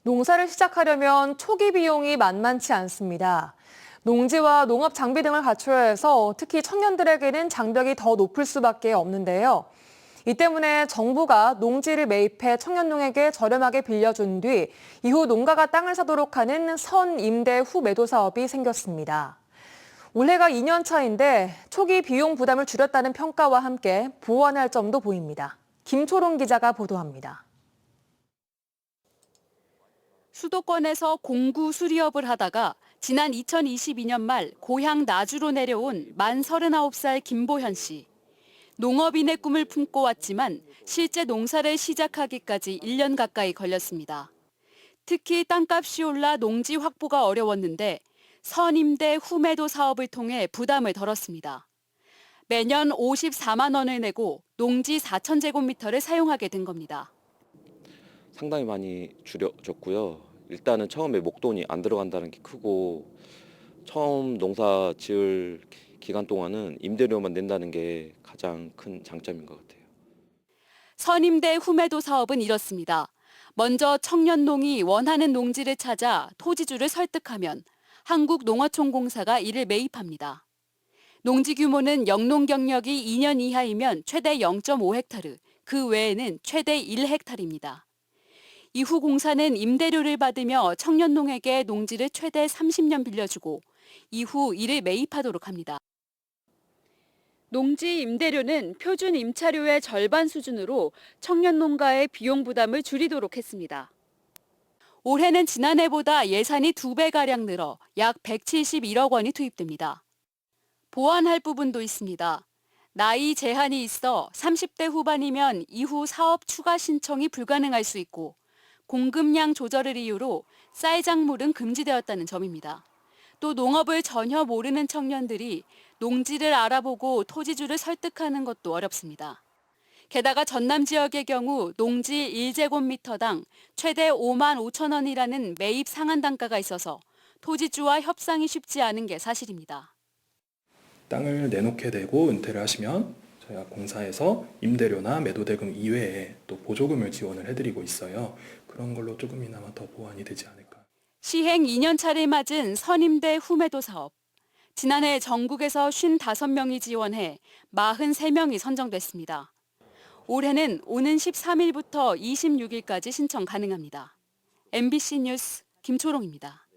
농사를 시작하려면 초기 비용이 만만치 않습니다. 농지와 농업 장비 등을 갖춰야 해서 특히 청년들에게는 장벽이 더 높을 수밖에 없는데요. 이 때문에 정부가 농지를 매입해 청년농에게 저렴하게 빌려준 뒤 이후 농가가 땅을 사도록 하는 선임대 후 매도 사업이 생겼습니다. 올해가 2년 차인데 초기 비용 부담을 줄였다는 평가와 함께 보완할 점도 보입니다. 김초롱 기자가 보도합니다. 수도권에서 공구 수리업을 하다가 지난 2022년 말 고향 나주로 내려온 만 39살 김보현 씨. 농업인의 꿈을 품고 왔지만 실제 농사를 시작하기까지 1년 가까이 걸렸습니다. 특히 땅값이 올라 농지 확보가 어려웠는데 선임대 후매도 사업을 통해 부담을 덜었습니다. 매년 54만 원을 내고 농지 4,000제곱미터를 사용하게 된 겁니다. 상당히 많이 줄여졌고요. 일단은 처음에 목돈이 안 들어간다는 게 크고 처음 농사 지을 기간 동안은 임대료만 낸다는 게 가장 큰 장점인 것 같아요. 선임대 후매도 사업은 이렇습니다. 먼저 청년농이 원하는 농지를 찾아 토지주를 설득하면 한국농어촌공사가 이를 매입합니다. 농지 규모는 영농 경력이 2년 이하이면 최대 0.5헥타르, 그 외에는 최대 1헥타르입니다. 이후 공사는 임대료를 받으며 청년농에게 농지를 최대 30년 빌려주고 이후 이를 매입하도록 합니다. 농지 임대료는 표준 임차료의 절반 수준으로 청년농가의 비용 부담을 줄이도록 했습니다. 올해는 지난해보다 예산이 2배가량 늘어 약 171억 원이 투입됩니다. 보완할 부분도 있습니다. 나이 제한이 있어 30대 후반이면 이후 사업 추가 신청이 불가능할 수 있고 공급량 조절을 이유로 쌀작물은 금지되었다는 점입니다. 또 농업을 전혀 모르는 청년들이 농지를 알아보고 토지주를 설득하는 것도 어렵습니다. 게다가 전남 지역의 경우 농지 1제곱미터당 최대 5만 5천 원이라는 매입 상한 단가가 있어서 토지주와 협상이 쉽지 않은 게 사실입니다. 땅을 내놓게 되고 은퇴를 하시면 저희가 공사에서 임대료나 매도대금 이외에 또 보조금을 지원을 해드리고 있어요. 그런 걸로 조금이나마 더 보완이 되지 않을까. 시행 2년 차를 맞은 선임대 후매도 사업. 지난해 전국에서 55명이 지원해 43명이 선정됐습니다. 올해는 오는 13일부터 26일까지 신청 가능합니다. MBC 뉴스 김초롱입니다.